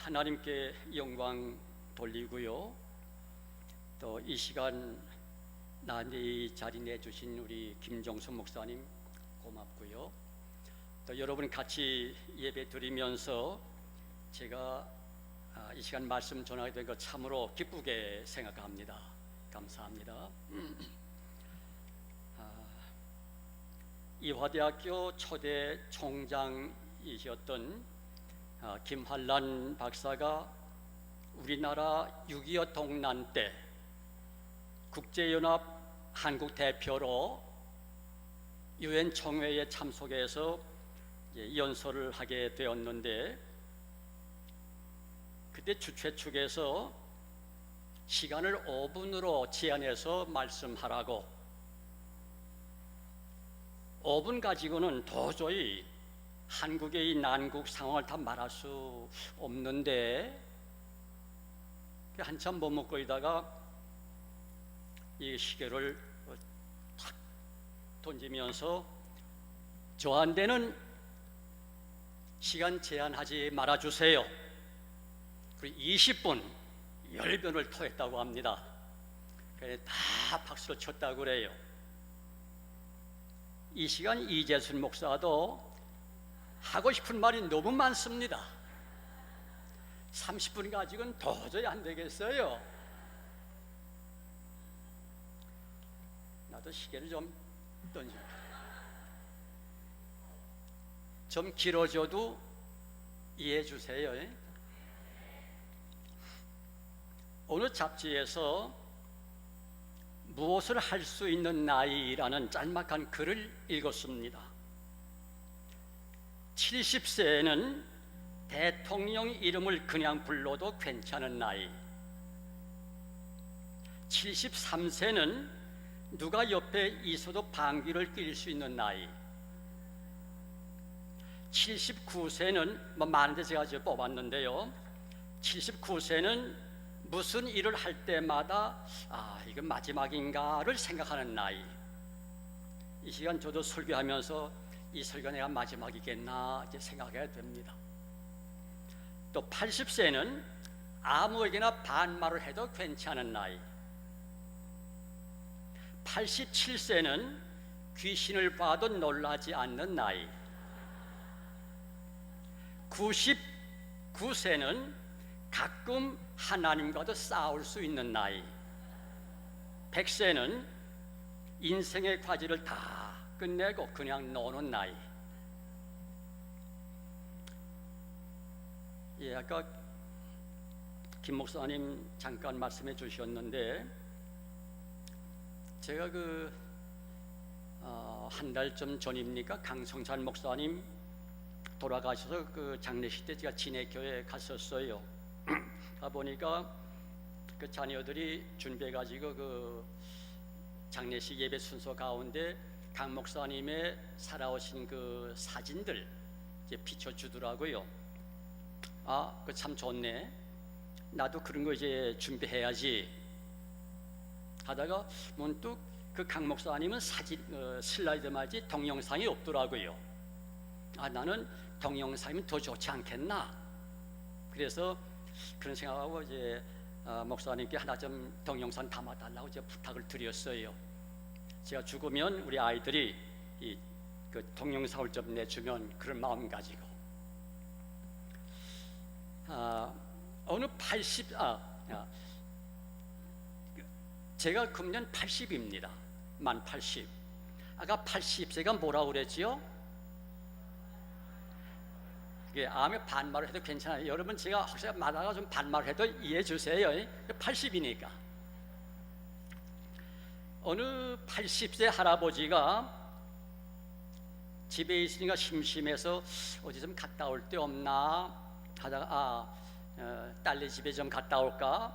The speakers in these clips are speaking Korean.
하나님께 영광 돌리고요. 또 이 시간 이 자리 내주신 우리 김종수 목사님 고맙고요. 또 여러분 같이 예배 드리면서 제가 이 시간 말씀 전하게 된 것 참으로 기쁘게 생각합니다. 감사합니다. 이화대학교 초대 총장이셨던 김환란 박사가 우리나라 6.25 동란 때 국제연합 한국 대표로 유엔 총회에 참석해서 연설을 하게 되었는데, 그때 주최 측에서 시간을 5분으로 제한해서 말씀하라고, 5분 가지고는 도저히 한국의 이 난국 상황을 다 말할 수 없는데, 한참 머뭇거리다가 이 시계를 탁 던지면서 저한테는 시간 제한하지 말아주세요. 그리고 20분 열변을 토했다고 합니다. 그래 다 박수를 쳤다고 그래요. 이 시간 이재순 목사도 하고 싶은 말이 너무 많습니다. 30분 가지고는 도저히 안 되겠어요. 나도 시계를 좀 던져. 좀 길어져도 이해해 주세요. 어느 잡지에서 무엇을 할 수 있는 나이라는 짤막한 글을 읽었습니다. 70세에는 대통령 이름을 그냥 불러도 괜찮은 나이, 73세는 누가 옆에 있어도 방귀를 낄 수 있는 나이, 79세는 많은데 제가 지금 뽑았는데요, 79세는 무슨 일을 할 때마다 이건 마지막인가를 생각하는 나이. 이 시간 저도 설교하면서 이 설교가 내가 마지막이겠나 이제 생각해야 됩니다. 또 80세는 아무에게나 반말을 해도 괜찮은 나이, 87세는 귀신을 봐도 놀라지 않는 나이, 99세는 가끔 하나님과도 싸울 수 있는 나이, 100세는 인생의 과제를 다 끝내고 그냥 노는 나이. 아까 김 목사님 잠깐 말씀해 주셨는데, 제가 한 달쯤 전입니까? 강성찬 목사님 돌아가셔서 그 장례식 때 제가 진해교회에 갔었어요. 가보니까 그 자녀들이 준비해가지고 그 장례식 예배 순서 가운데 강 목사님의 살아오신 그 사진들 이제 비춰주더라고요. 그 참 좋네. 나도 그런 거 이제 준비해야지 하다가 문득 그 강 목사님은 사진 슬라이드 말지 동영상이 없더라고요. 나는 동영상이면 더 좋지 않겠나. 그래서 그런 생각하고 이제 목사님께 하나 좀 동영상 담아달라고 이제 부탁을 드렸어요. 제가 죽으면 우리 아이들이 그 동영상을 좀 내주면 그런 마음 가지고. 어느 제가 금년 80입니다. 만 80. 아까 80세가 뭐라고 그랬지요? 암에 반말을 해도 괜찮아요. 여러분 제가 혹시 말하다가 좀 반말해도 이해해 주세요. 80이니까. 어느 80세 할아버지가 집에 있으니까 심심해서 어디 좀 갔다 올 데 없나 하다가 딸네 집에 좀 갔다 올까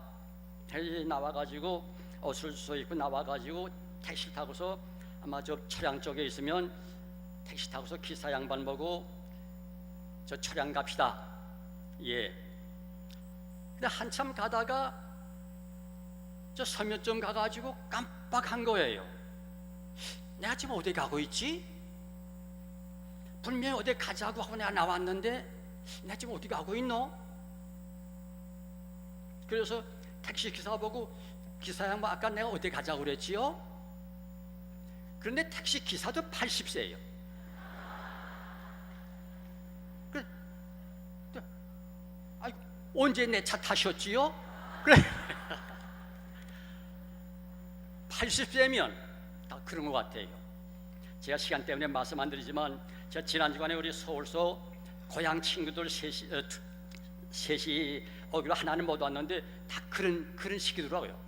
해서 나와가지고 옷을 주워 입고 나와가지고 택시 타고서 아마 저 차량 쪽에 있으면 택시 타고서 기사 양반 보고 저 차량 갑시다. 근데 한참 가다가 저 서면점 가가지고 깜빡한 거예요. 내가 지금 어디 가고 있지? 분명히 어디 가자고 하고 내가 나왔는데 내가 지금 어디 가고 있노? 그래서 택시 기사 보고 기사 양반 아까 내가 어디 가자고 그랬지요? 그런데 택시 기사도 80세예요. 언제 내 차 타셨지요? 그래. 80세면 다 그런 것 같아요. 제가 시간 때문에 말씀 안 드리지만 제가 지난 주간에 우리 서울서 고향 친구들 셋이 오기로 하나는 못 왔는데 다 그런 시기더라고요.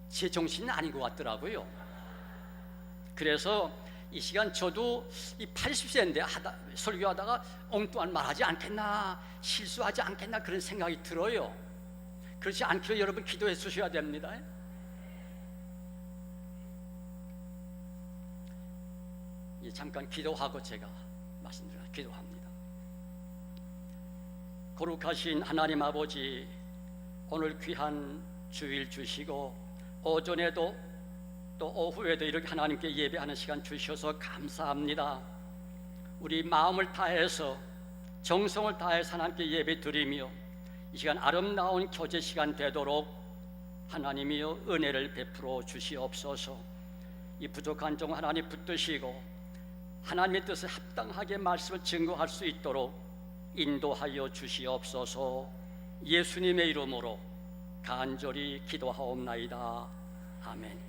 제 정신은 아닌 것 같더라고요. 그래서 이 시간 저도 이 80세인데 설교하다가 엉뚱한 말하지 않겠나, 실수하지 않겠나 그런 생각이 들어요. 그렇지 않기로 여러분 기도해 주셔야 됩니다. 잠깐 기도하고 제가 말씀드려 기도합니다. 거룩하신 하나님 아버지, 오늘 귀한 주일 주시고 오전에도 또 오후에도 이렇게 하나님께 예배하는 시간 주셔서 감사합니다. 우리 마음을 다해서 정성을 다해서 하나님께 예배 드리며 이 시간 아름다운 교제 시간 되도록 하나님이여 은혜를 베풀어 주시옵소서. 이 부족한 종 하나님 붙드시고 하나님의 뜻에 합당하게 말씀을 증거할 수 있도록 인도하여 주시옵소서. 예수님의 이름으로 간절히 기도하옵나이다. 아멘.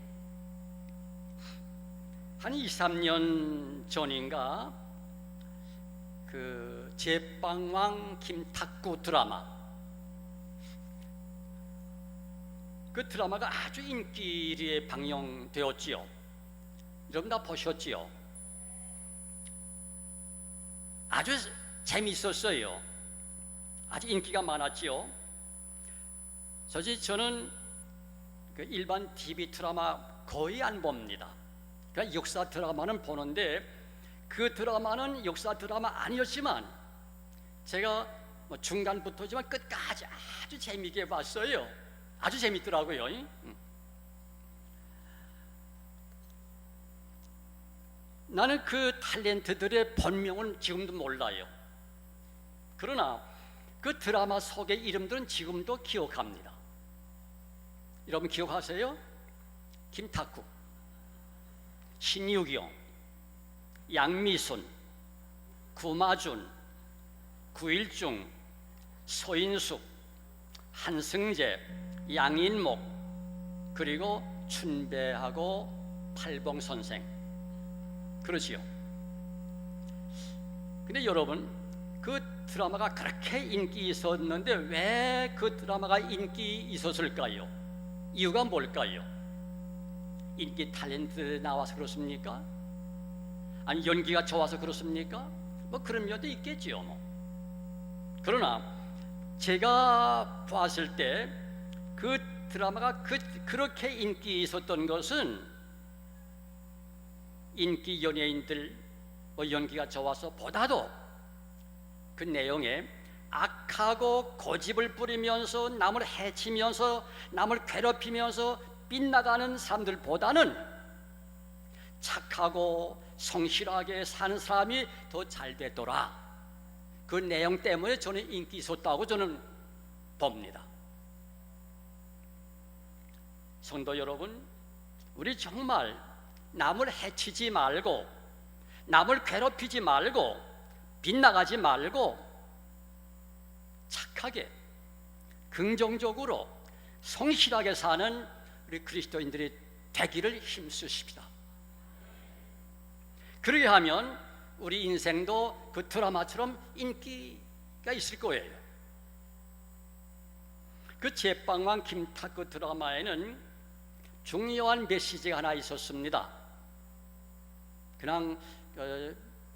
한 2, 3년 전인가 그 제빵왕 김탁구 드라마, 그 드라마가 아주 인기리에 방영되었지요. 여러분 다 보셨지요? 아주 재미있었어요. 아주 인기가 많았지요. 솔직히 저는 그 일반 TV 드라마 거의 안 봅니다. 그러니까 역사 드라마는 보는데 그 드라마는 역사 드라마 아니었지만 제가 뭐 중간부터지만 끝까지 아주 재미있게 봤어요. 아주 재밌더라고요. 나는 그 탤런트들의 본명은 지금도 몰라요. 그러나 그 드라마 속의 이름들은 지금도 기억합니다. 여러분 기억하세요? 김탁구, 신유경, 양미순, 구마준, 구일중, 소인숙, 한승재, 양인목, 그리고 춘배하고 팔봉선생. 그렇지요. 근데 여러분 그 드라마가 그렇게 인기 있었는데 왜 그 드라마가 인기 있었을까요? 이유가 뭘까요? 인기 탤런트 나와서 그렇습니까? 아니 연기가 좋아서 그렇습니까? 뭐 그런 면도 있겠지요. 뭐. 그러나 제가 봤을 때 그 드라마가 그렇게 인기 있었던 것은 인기 연예인들 뭐 연기가 좋아서 보다도 그 내용에 악하고 고집을 부리면서 남을 해치면서 남을 괴롭히면서 빗나가는 사람들보다는 착하고 성실하게 사는 사람이 더 잘 되더라. 그 내용 때문에 저는 인기 있었다고 저는 봅니다. 성도 여러분, 우리 정말 남을 해치지 말고 남을 괴롭히지 말고 빗나가지 말고 착하게 긍정적으로 성실하게 사는 우리 그리스도인들이 되기를 힘쓰십시다. 그렇게 하면 우리 인생도 그 드라마처럼 인기가 있을 거예요. 그 제빵왕 김탁구 드라마에는 중요한 메시지가 하나 있었습니다. 그냥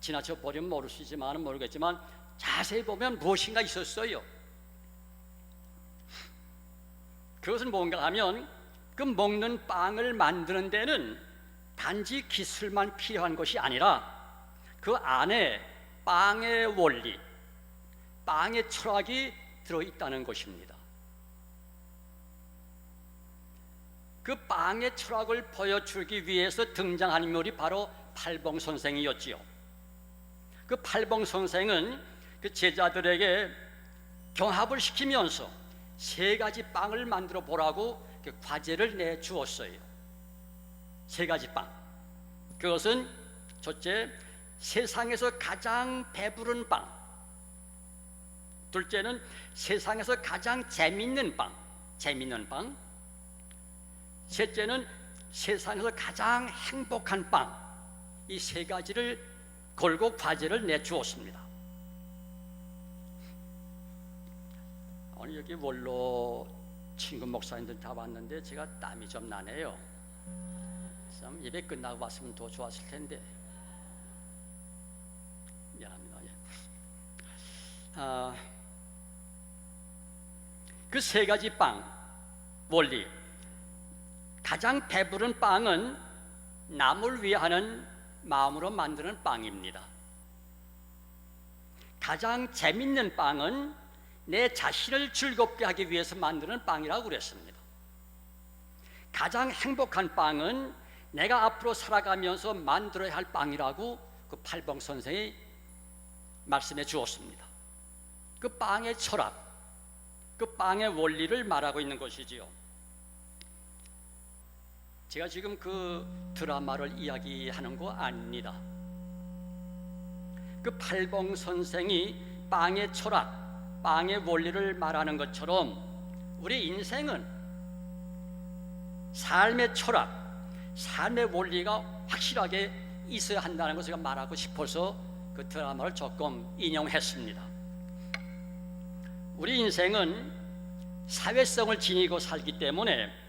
지나쳐 버리면 모르겠지만 자세히 보면 무엇인가 있었어요. 그것은 뭔가 하면 그 먹는 빵을 만드는 데는 단지 기술만 필요한 것이 아니라 그 안에 빵의 원리, 빵의 철학이 들어있다는 것입니다. 그 빵의 철학을 보여주기 위해서 등장한 인물이 바로 팔봉 선생이었지요. 그 팔봉 선생은 그 제자들에게 경합을 시키면서 세 가지 빵을 만들어 보라고 과제를 내주었어요. 세 가지 빵. 그것은 첫째, 세상에서 가장 배부른 빵. 둘째는 세상에서 가장 재밌는 빵. 셋째는 세상에서 가장 행복한 빵. 이 세 가지를 걸고 과제를 내주었습니다. 오늘 여기 원로 친구 목사님들 다 왔는데 제가 땀이 좀 나네요. 참 예배 끝나고 왔으면 더 좋았을 텐데 미안합니다. 그 세 가지 빵 원리. 가장 배부른 빵은 남을 위하는 마음으로 만드는 빵입니다. 가장 재밌는 빵은 내 자신을 즐겁게 하기 위해서 만드는 빵이라고 그랬습니다. 가장 행복한 빵은 내가 앞으로 살아가면서 만들어야 할 빵이라고 그 팔봉 선생이 말씀해 주었습니다. 그 빵의 철학, 그 빵의 원리를 말하고 있는 것이지요. 제가 지금 그 드라마를 이야기하는 거 아닙니다. 그 팔봉 선생이 빵의 철학, 빵의 원리를 말하는 것처럼 우리 인생은 삶의 철학, 삶의 원리가 확실하게 있어야 한다는 것을 말하고 싶어서 그 드라마를 조금 인용했습니다. 우리 인생은 사회성을 지니고 살기 때문에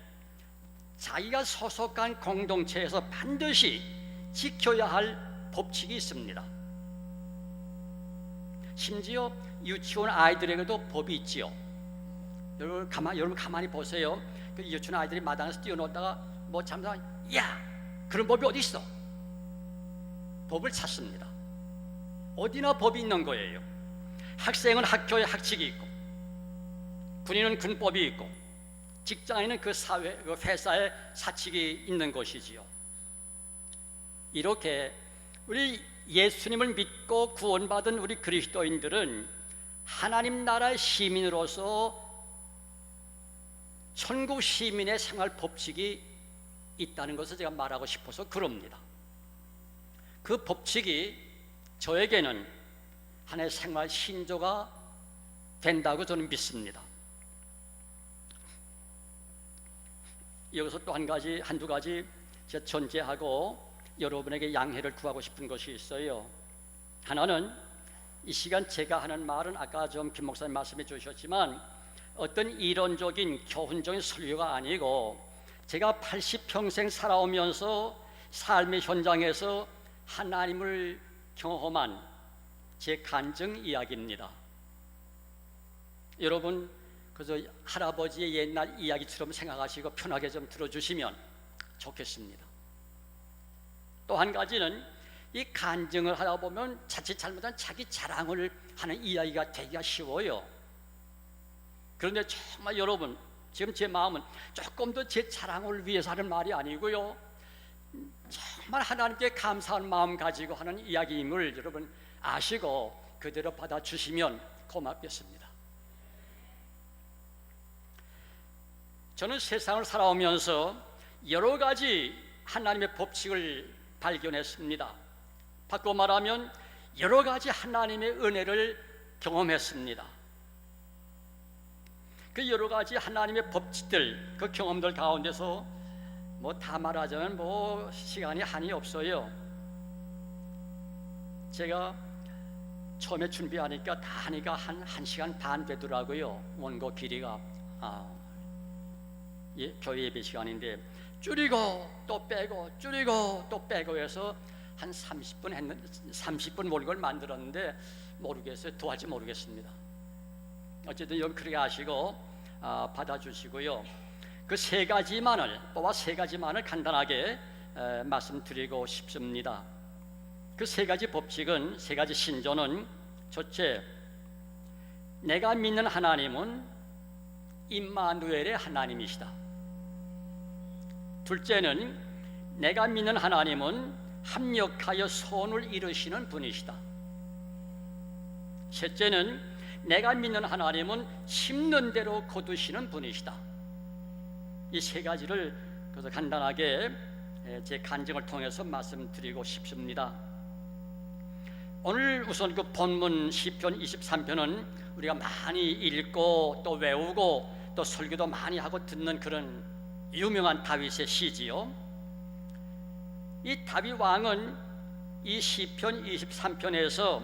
자기가 소속한 공동체에서 반드시 지켜야 할 법칙이 있습니다. 심지어 유치원 아이들에게도 법이 있지요. 여러분 가만히 보세요. 그 유치원 아이들이 마당에서 뛰어놀다가 뭐 잠깐 야! 그런 법이 어디 있어? 법을 찾습니다. 어디나 법이 있는 거예요. 학생은 학교에 학칙이 있고, 군인은 군법이 있고, 직장인은 그 사회, 그 회사에 사칙이 있는 것이지요. 이렇게 우리 예수님을 믿고 구원받은 우리 그리스도인들은 하나님 나라의 시민으로서 천국 시민의 생활 법칙이 있다는 것을 제가 말하고 싶어서 그럽니다. 그 법칙이 저에게는 하나의 생활 신조가 된다고 저는 믿습니다. 여기서 또 한두 가지 제가 전제하고 여러분에게 양해를 구하고 싶은 것이 있어요. 하나는 이 시간 제가 하는 말은 아까 좀 김 목사님 말씀해 주셨지만 어떤 이론적인 교훈적인 설교가 아니고 제가 80평생 살아오면서 삶의 현장에서 하나님을 경험한 제 간증 이야기입니다. 여러분 그래서 할아버지의 옛날 이야기처럼 생각하시고 편하게 좀 들어주시면 좋겠습니다. 또 한 가지는 이 간증을 하다 보면 자칫 잘못한 자기 자랑을 하는 이야기가 되기가 쉬워요. 그런데 정말 여러분 지금 제 마음은 조금 더 제 자랑을 위해서 하는 말이 아니고요, 정말 하나님께 감사한 마음 가지고 하는 이야기임을 여러분 아시고 그대로 받아주시면 고맙겠습니다. 저는 세상을 살아오면서 여러 가지 하나님의 법칙을 발견했습니다. 바꿔 말하면 여러 가지 하나님의 은혜를 경험했습니다. 그 여러 가지 하나님의 법칙들, 그 경험들 가운데서 뭐 다 말하자면 뭐 시간이 한이 없어요. 제가 처음에 준비하니까 다 하니까 한 1시간 반 되더라고요. 원고 길이가 교회 예배 시간인데 줄이고 또 빼고 줄이고 또 빼고 해서 한 30분 몰골 만들었는데 모르겠어요. 도할지 모르겠습니다. 어쨌든 여러분 그렇게 하시고 받아주시고요. 그 세 가지만을 간단하게 말씀드리고 싶습니다. 그 세 가지 법칙은, 세 가지 신조는, 첫째, 내가 믿는 하나님은 임마누엘의 하나님이시다. 둘째는 내가 믿는 하나님은 합력하여 선을 이루시는 분이시다. 셋째는 내가 믿는 하나님은 심는 대로 거두시는 분이시다. 이 세 가지를 그래서 간단하게 제 간증을 통해서 말씀드리고 싶습니다. 오늘 우선 그 본문 시편 23편은 우리가 많이 읽고 또 외우고 또 설교도 많이 하고 듣는 그런 유명한 다윗의 시지요. 이 다윗 왕은 이 시편 23편에서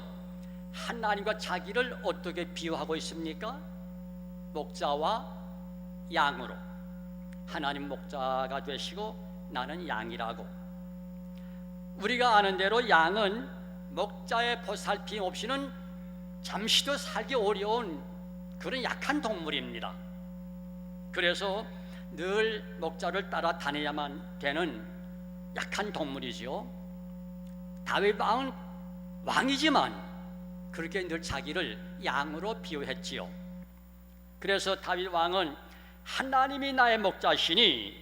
하나님과 자기를 어떻게 비유하고 있습니까? 목자와 양으로. 하나님 목자가 되시고 나는 양이라고. 우리가 아는 대로 양은 목자의 보살핌 없이는 잠시도 살기 어려운 그런 약한 동물입니다. 그래서 늘 목자를 따라 다녀야만 되는 약한 동물이지요. 다윗 왕은 왕이지만 그렇게 늘 자기를 양으로 비유했지요. 그래서 다윗 왕은 하나님이 나의 목자시니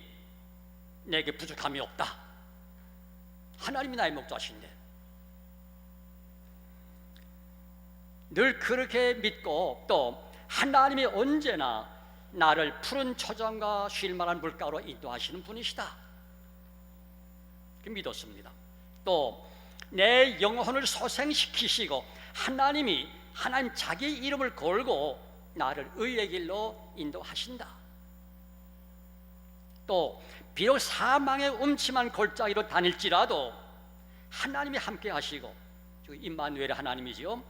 내게 부족함이 없다. 하나님이 나의 목자신데 늘 그렇게 믿고 또 하나님이 언제나 나를 푸른 초장과 쉴 만한 물가로 인도하시는 분이시다. 믿었습니다. 또 내 영혼을 소생시키시고 하나님 자기 이름을 걸고 나를 의의 길로 인도하신다. 또 비록 사망의 음침한 골짜기로 다닐지라도 하나님이 함께 하시고, 임마누엘 하나님이지요.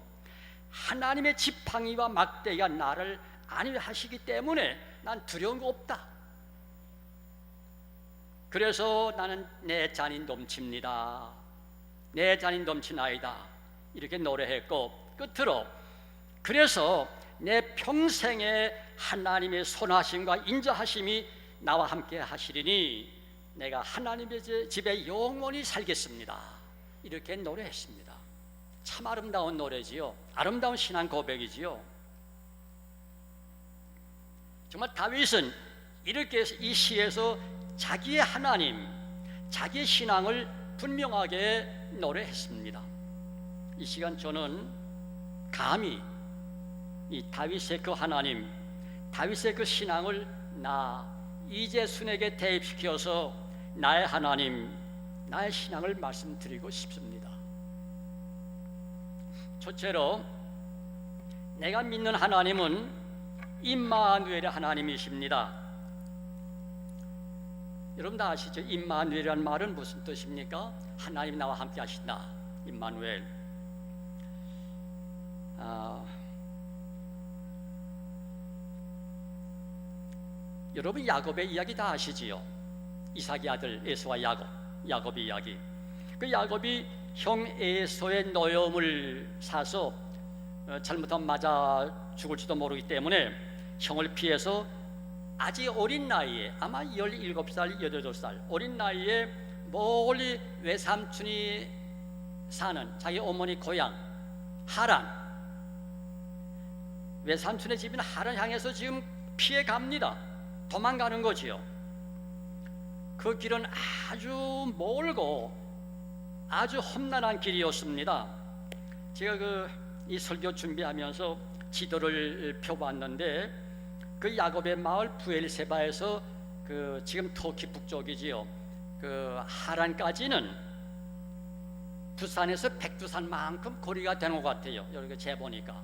하나님의 지팡이와 막대기가 나를 안위하시기 때문에 난 두려운 거 없다. 그래서 나는 내 잔이 넘칩니다. 내 잔이 넘치나이다. 이렇게 노래했고, 끝으로 그래서 내 평생에 하나님의 선하심과 인자하심이 나와 함께 하시리니 내가 하나님의 집에 영원히 살겠습니다. 이렇게 노래했습니다. 참 아름다운 노래지요. 아름다운 신앙 고백이지요. 정말 다윗은 이렇게 이 시에서 자기의 하나님, 자기의 신앙을 분명하게 노래했습니다. 이 시간 저는 감히 이 다윗의 그 하나님, 다윗의 그 신앙을 이재순에게 대입시켜서 나의 하나님, 나의 신앙을 말씀드리고 싶습니다. 첫째로 내가 믿는 하나님은 임마누엘의 하나님이십니다. 여러분 다 아시죠? 임마누엘이라는 말은 무슨 뜻입니까? 하나님이 나와 함께 하신다. 임마누엘. 여러분 야곱의 이야기 다 아시지요? 이삭의 아들 에서와 야곱의 이야기. 그 야곱이 형 에서의 노염을 사서 잘못하면 맞아 죽을지도 모르기 때문에 형을 피해서 아직 어린 나이에, 아마 17살, 18살 어린 나이에 멀리 외삼촌이 사는 자기 어머니 고향 하란, 외삼촌의 집인 하란 향해서 지금 피해 갑니다. 도망가는 거지요. 그 길은 아주 멀고 아주 험난한 길이었습니다. 제가 이 설교 준비하면서 지도를 펴봤는데 그 야곱의 마을 부엘세바에서 지금 터키 북쪽이지요. 하란까지는 부산에서 백두산만큼 거리가 되는 것 같아요. 여기 재보니까.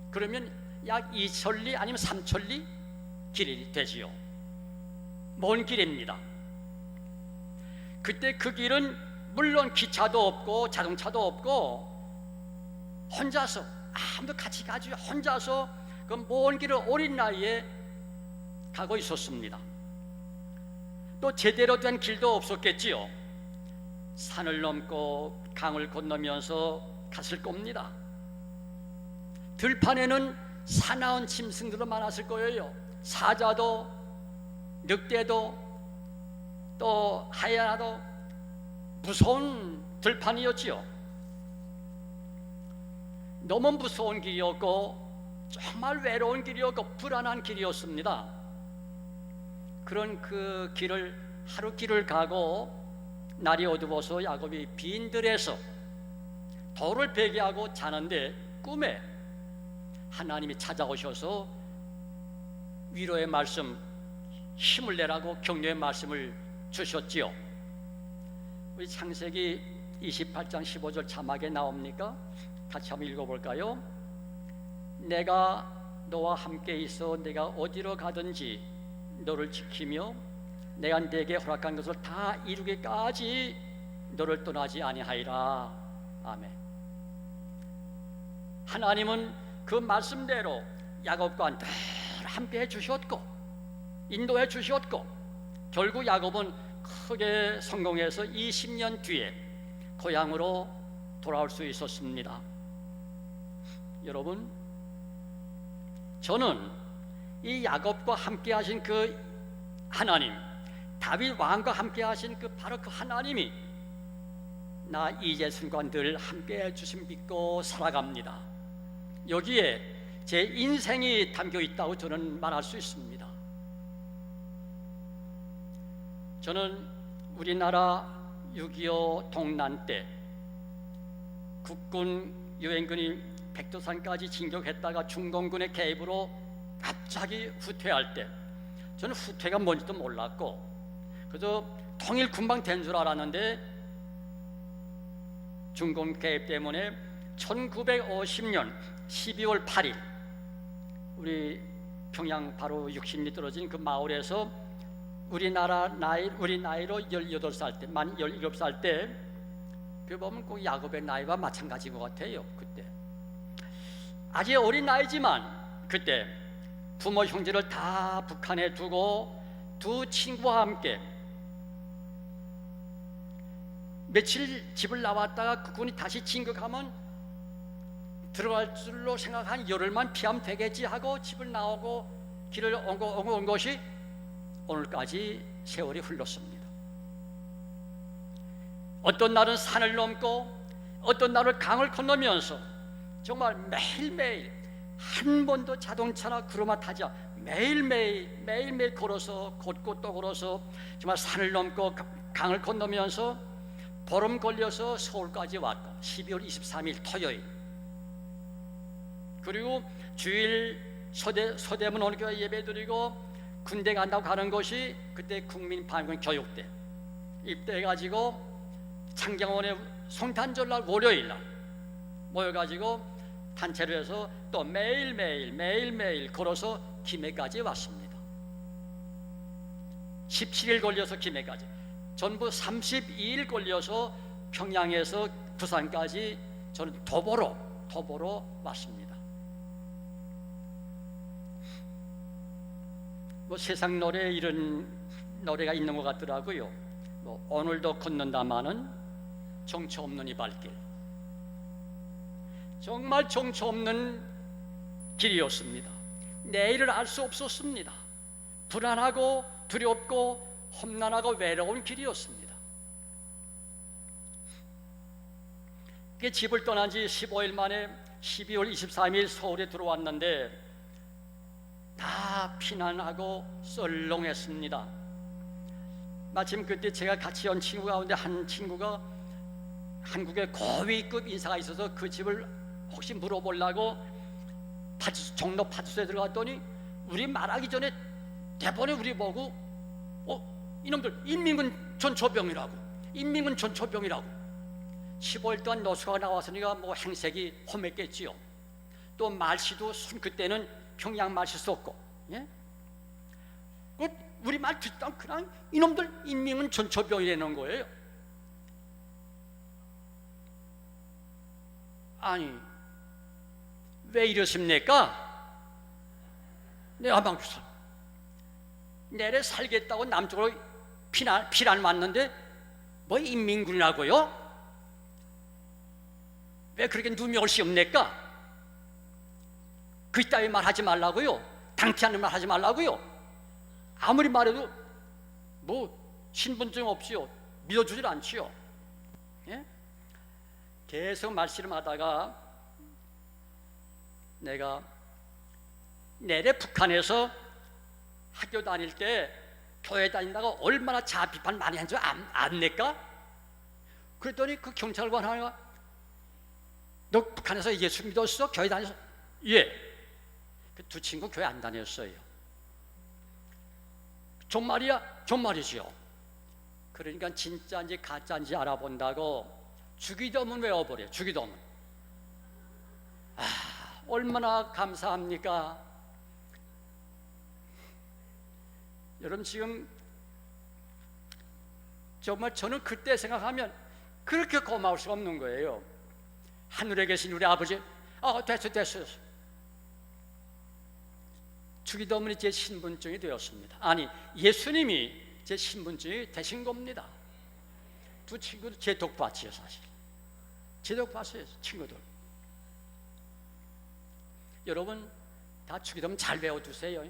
그러면 약 2천리 아니면 3천리 길이 되지요. 먼 길입니다. 그때 그 길은 물론 기차도 없고 자동차도 없고 혼자서, 아무도 같이 가지 혼자서 그 먼 길을 어린 나이에 가고 있었습니다. 또 제대로 된 길도 없었겠지요. 산을 넘고 강을 건너면서 갔을 겁니다. 들판에는 사나운 짐승들도 많았을 거예요. 사자도, 늑대도, 또 하야나도 무서운 들판이었지요. 너무 무서운 길이었고 정말 외로운 길이었고 불안한 길이었습니다. 그런 그 길을 하루 길을 가고 날이 어두워서 야곱이 빈들에서 돌을 베개하고 자는데 꿈에 하나님이 찾아오셔서 위로의 말씀, 힘을 내라고 격려의 말씀을 주셨지요. 우리 창세기 28장 15절 자막에 나옵니까? 같이 한번 읽어볼까요? 내가 너와 함께 있어 내가 어디로 가든지 너를 지키며 내가 네게 허락한 것을 다 이루기까지 너를 떠나지 아니하리라. 아멘. 하나님은 그 말씀대로 야곱과 늘 함께 해주셨고 인도해 주셨고, 결국 야곱은 크게 성공해서 20년 뒤에 고향으로 돌아올 수 있었습니다. 여러분, 저는 이 야곱과 함께 하신 그 하나님, 다윗 왕과 함께 하신 바로 그 하나님이 나 이재순과 늘 함께 해주심 믿고 살아갑니다. 여기에 제 인생이 담겨 있다고 저는 말할 수 있습니다. 저는 우리나라 6.25 동란 때 국군 유엔군이 백두산까지 진격했다가 중공군의 개입으로 갑자기 후퇴할 때, 저는 후퇴가 뭔지도 몰랐고 그저 통일 군방 된 줄 알았는데 중공 개입 때문에 1950년 12월 8일 우리 평양 바로 60리 떨어진 그 마을에서 우리 나이로 18살 때, 만 17살 때, 그 보면 꼭 야곱의 나이와 마찬가지인 것 같아요. 그때 아직 어린 나이지만 그때 부모 형제를 다 북한에 두고 두 친구와 함께 며칠 집을 나왔다가 그군이 다시 진격하면 들어갈 줄로 생각한 열흘만 피하면 되겠지 하고 집을 나오고 길을 온 것이 오늘까지 세월이 흘렀습니다. 어떤 날은 산을 넘고 어떤 날은 강을 건너면서 정말 매일매일 한 번도 자동차나 구르마 타지 않고 매일매일 걸어서 곳곳 또 걸어서 정말 산을 넘고 강을 건너면서 보름 걸려서 서울까지 왔고 12월 23일 토요일, 그리고 주일 서대문 어느 교회 예배드리고 군대 간다고 가는 것이 그때 국민반군 교육대 입대해가지고 창경원에 성탄절날 월요일날 모여가지고 단체로 해서 또 매일매일 걸어서 김해까지 왔습니다. 17일 걸려서 김해까지, 전부 32일 걸려서 평양에서 부산까지 저는 도보로 왔습니다. 뭐 세상 노래에 이런 노래가 있는 것 같더라고요. 뭐 오늘도 걷는다마는 정처 없는 이 발길, 정말 정처 없는 길이었습니다. 내일을 알 수 없었습니다. 불안하고 두렵고 험난하고 외로운 길이었습니다. 집을 떠난 지 15일 만에 12월 23일 서울에 들어왔는데 다 피난하고 썰렁했습니다. 마침 그때 제가 같이 온 친구 가운데 한 친구가 한국의 고위급 인사가 있어서 그 집을 혹시 물어보려고 종로 파출소에 들어갔더니 우리 말하기 전에 대번에 우리 보고 이놈들 인민군 전초병이라고 15일 동안 노수가 나왔으니까 뭐 행색이 험했겠지요. 또 말씨도 그때는 평양 말씨 썼고, 예? 우리 말 듣다 그냥 이놈들 인민군 전초병이라는 거예요. 아니 왜 이러십니까? 내가 방주사 내래 살겠다고 남쪽으로 피난 왔는데 뭐 인민군이라고요? 왜 그렇게 누명을 씌웁니까? 그 따위 말 하지 말라고요. 당치하는 말 하지 말라고요. 아무리 말해도 뭐 신분증 없이요 믿어주질 않지요. 예? 계속 말씨름하다가 내가 내래 북한에서 학교 다닐 때 교회 다니다가 얼마나 자아 비판 많이 한 줄 압니까? 그랬더니 그 경찰관 하나가 너 북한에서 예수 믿었어? 교회 다녀서? 예. 그 두 친구 교회 안 다녔어요. 존말이야? 존말이지요. 그러니까 진짜인지 가짜인지 알아본다고 주기도문 외워버려요. 주기도문. 얼마나 감사합니까? 여러분, 지금 정말 저는 그때 생각하면 그렇게 고마울 수 없는 거예요. 하늘에 계신 우리 아버지, 됐어. 주기도문이 제 신분증이 되었습니다. 아니, 예수님이 제 신분증이 되신 겁니다. 두 친구도 제 독봤지요, 사실. 제 독봤어요, 친구들. 여러분, 다 주기도문 잘 외워두세요.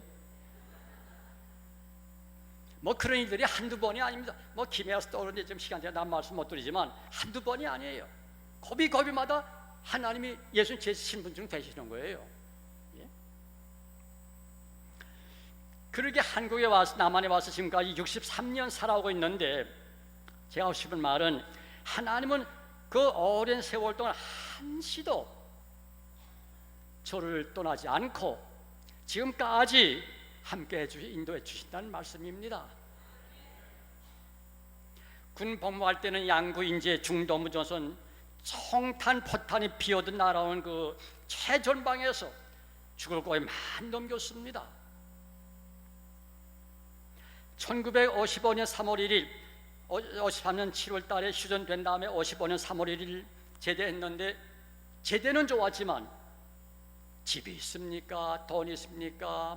뭐 그런 일들이 한두 번이 아닙니다. 뭐 김해에서 떠오르는데 지금 시간제가 난 말씀 못 드리지만 한두 번이 아니에요. 고비고비마다 하나님이 예수님 제 신분증 되시는 거예요. 예? 그렇게 한국에 와서, 남한에 와서 지금까지 63년 살아오고 있는데 제가 하고 싶은 말은, 하나님은 그 오랜 세월 동안 한시도 저를 떠나지 않고 지금까지 함께 인도해 주신다는 말씀입니다. 군 복무할 때는 양구, 인제, 중도무조선 성탄 포탄이 비오듯 날아오는 그 최전방에서 죽을 고에 많이 넘겼습니다. 1955년 3월 1일 53년 7월 달에 휴전된 다음에 55년 3월 1일 제대했는데, 제대는 좋았지만 집이 있습니까? 돈이 있습니까?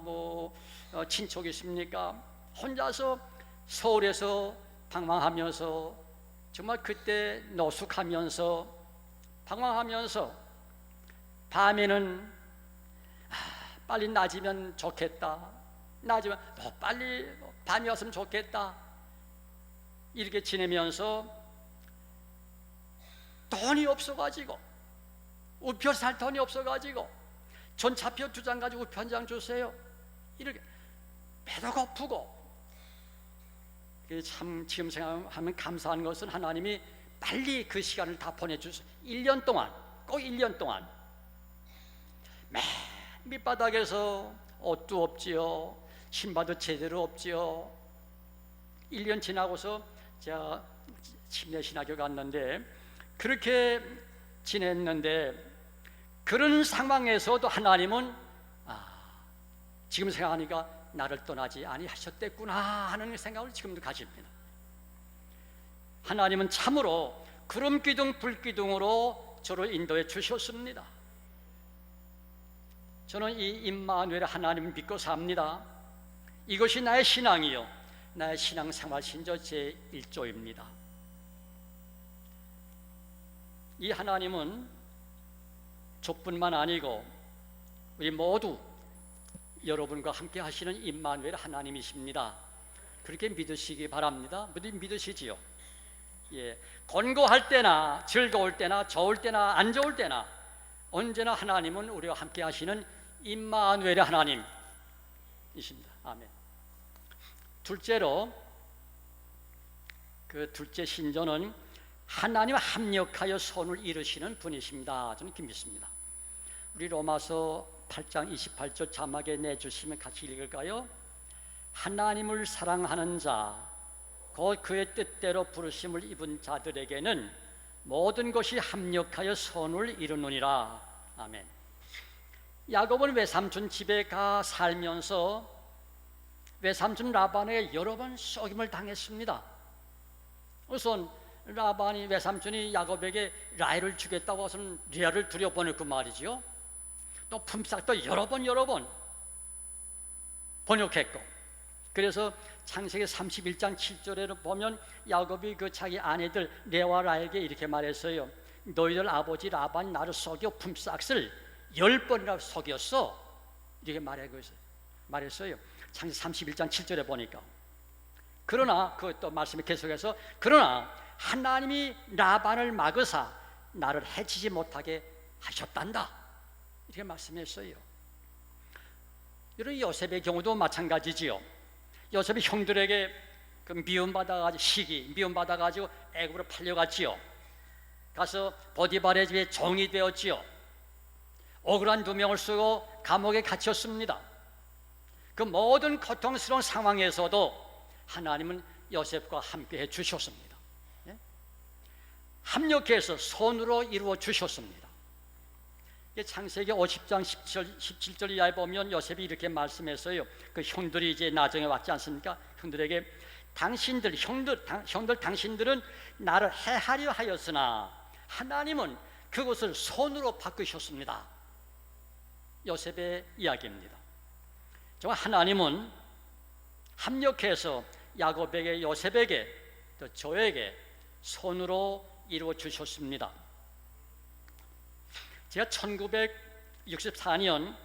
친척이 있습니까? 혼자서 서울에서 방황하면서, 정말 그때 노숙하면서 방황하면서, 밤에는 빨리 낮이면 좋겠다, 낮이면 더 빨리 밤이 왔으면 좋겠다, 이렇게 지내면서 돈이 없어가지고, 우표 살 돈이 없어가지고 전차표 2장 가지고 우표 1장 주세요, 이렇게 배도 고프고. 참 지금 생각하면 감사한 것은 하나님이 빨리 그 시간을 다 보내주셔서 1년 동안, 꼭 1년 동안 맨 밑바닥에서 옷도 없지요, 신발도 제대로 없지요. 1년 지나고서 제가 침례신학교 갔는데 그렇게 지냈는데, 그런 상황에서도 하나님은 지금 생각하니까 나를 떠나지 아니하셨댔구나 하는 생각을 지금도 가집니다. 하나님은 참으로 구름기둥 불기둥으로 저를 인도해 주셨습니다. 저는 이 임마누엘 하나님을 믿고 삽니다. 이것이 나의 신앙이요, 나의 신앙생활 신조 제1조입니다. 이 하나님은 저뿐만 아니고 우리 모두 여러분과 함께 하시는 임마누엘 하나님이십니다. 그렇게 믿으시기 바랍니다. 믿으시지요? 예, 권고할 때나 즐거울 때나 좋을 때나 안 좋을 때나 언제나 하나님은 우리와 함께 하시는 임마누엘 하나님이십니다. 아멘. 둘째로, 그 둘째 신조는 하나님과 합력하여 선을 이루시는 분이십니다. 저는 그렇게 믿습니다. 우리 로마서 8장 28절 자막에 내주시면 같이 읽을까요? 하나님을 사랑하는 자, 곧 그의 뜻대로 부르심을 입은 자들에게는 모든 것이 합력하여 선을 이루느니라. 아멘. 야곱은 외삼촌 집에 가 살면서 외삼촌 라반에게 여러 번 속임을 당했습니다. 우선 라반이, 외삼촌이 야곱에게 라헬을 주겠다고 해서는 레아를 들여보냈고 말이죠. 또 품삯도 여러 번 번역했고, 그래서 창세기 31장 7절에 보면 야곱이 그 자기 아내들 레아와 라헬에게 이렇게 말했어요. 너희들 아버지 라반이 나를 속여 품삯을 10번이나 속였어, 이렇게 말했어요. 창세기 31장 7절에 보니까. 그러나 그것도 말씀이 계속해서, 그러나 하나님이 라반을 막으사 나를 해치지 못하게 하셨단다, 이렇게 말씀했어요. 이런 요셉의 경우도 마찬가지지요. 요셉이 형들에게 그 미움받아가지고 애굽으로 팔려갔지요. 가서 보디발의 집에 종이 되었지요. 억울한 누명을 쓰고 감옥에 갇혔습니다. 그 모든 고통스러운 상황에서도 하나님은 요셉과 함께 해 주셨습니다. 예? 합력해서 손으로 이루어 주셨습니다. 창세기 50장 17절 이하에 보면 요셉이 이렇게 말씀했어요. 그 형들이 이제 나중에 왔지 않습니까? 형들에게 형들 당신들은 나를 해하려 하였으나 하나님은 그것을 손으로 바꾸셨습니다. 요셉의 이야기입니다. 정말 하나님은 합력해서 야곱에게, 요셉에게, 또 저에게 손으로 이루어 주셨습니다. 제가 1964년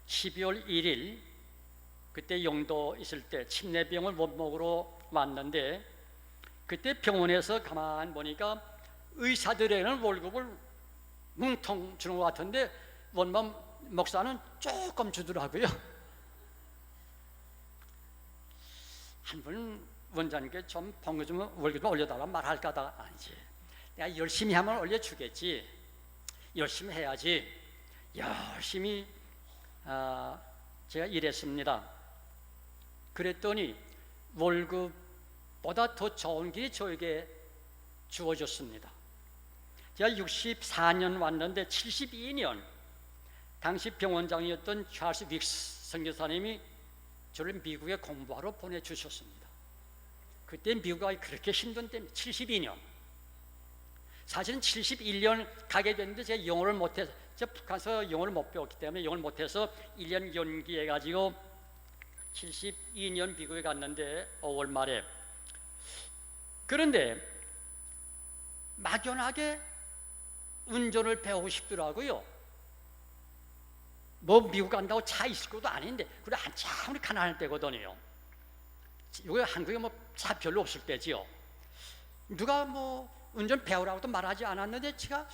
12월 1일 그때 영도 있을 때 침례병을 원목으로 왔는데, 그때 병원에서 가만 보니까 의사들에게는 월급을 뭉텅 주는 것 같은데 원만 목사는 조금 주더라고요. 한 번 원장님께 좀 봉급 좀 월급 좀 올려달라 말할까 하다가 아니지, 내가 열심히 하면 올려주겠지, 열심히 해야지. 열심히 제가 일했습니다. 그랬더니 월급보다 더 좋은 길이 저에게 주어졌습니다. 제가 64년 왔는데 72년 당시 병원장이었던 찰스 윅스 선교사님이 저를 미국에 공부하러 보내주셨습니다. 그때 미국이 그렇게 힘든 때입니다. 72년. 사실은 71년 가게 됐는데 제가 영어를 못해서, 제가 북한에서 영어를 못 배웠기 때문에 영어를 못해서 1년 연기해가지고 72년 미국에 갔는데 5월 말에. 그런데 막연하게 운전을 배우고 싶더라고요. 뭐 미국 간다고 차 있을 것도 아닌데, 그래 한참 가난할 때거든요. 이거 한국에 뭐 차 별로 없을 때지요. 누가 뭐 운전 배우라고도 말하지 않았는데 제가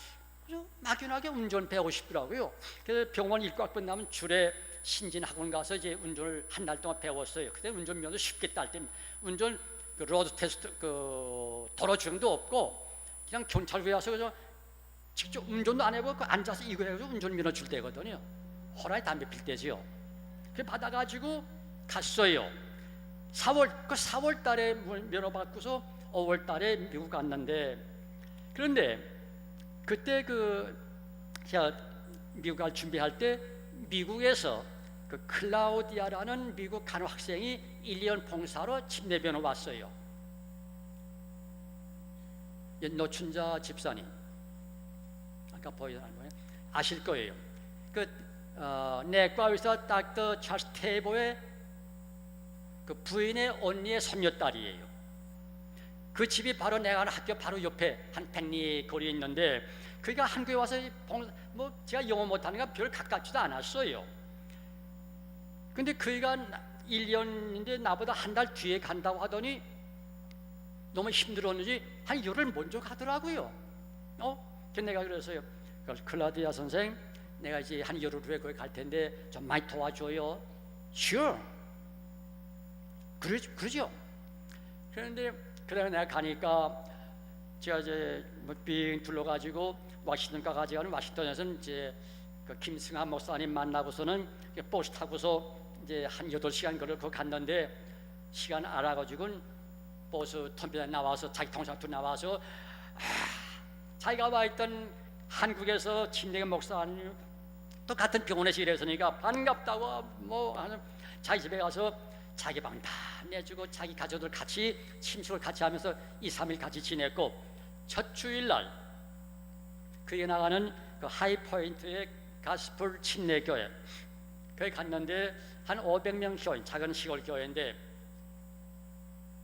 막연하게 운전 배우고 싶더라고요. 그래서 병원 일과 끝나면 줄에 신진학원 가서 이제 운전을 한 달 동안 배웠어요. 그때 운전면허 쉽게 딸 때 운전 그 로드 테스트 그 도로 주행도 없고 그냥 경찰국에 와서 그래서 직접 운전도 안 해보고 앉아서 이거 해가지고 운전면허 줄 때거든요. 호랑이 담배 필 때지요. 그 받아가지고 갔어요. 4월 달에 면허 받고서 5월 달에 미국 갔는데, 그런데 그때 제가 미국 갈 준비할 때 미국에서 그 클라우디아라는 미국 간호 학생이 1년 봉사로 침례병원 왔어요. 노춘자 집사님 아까 보이던 거예요. 아실 거예요. 내과 의사 닥터 찰스 테이보의 그 부인의 언니의 손녀딸이에요. 그 집이 바로 내가 가는 학교 바로 옆에 한 100리 거리에 있는데, 그가 한국에 와서 뭐 제가 영어 못하니까 별 가깝지도 않았어요. 근데 그가 1년인데 나보다 한 달 뒤에 간다고 하더니 너무 힘들었는지 한 열흘 먼저 가더라고요. 내가 그랬어요. 클라우디아 선생, 내가 이제 한 열흘 후에 거기 갈 텐데 좀 많이 도와줘요. Sure. 그러죠. 그런데 내가 가니까 제가 이제 빙 둘러가지고 워싱턴 가가지고 워싱턴에서는 이제 그 김승한 목사님 만나고서는 버스 타고서 이제 한 8시간 걸어 거기 갔는데, 시간 알아가지고는 버스 터미널에 나와서 자기 통장도 나와서 자기가 와 있던 한국에서 침례 목사님 또 같은 병원에서 일했으니까 반갑다고 뭐 자기 집에 가서 자기 방 다 내주고 자기 가족들 같이 침식을 같이 하면서 2, 3일 같이 지냈고, 첫 주일날 그에 나가는 그 하이포인트의 가스풀 침례교회 거기 갔는데 한 500명 교인, 작은 시골 교회인데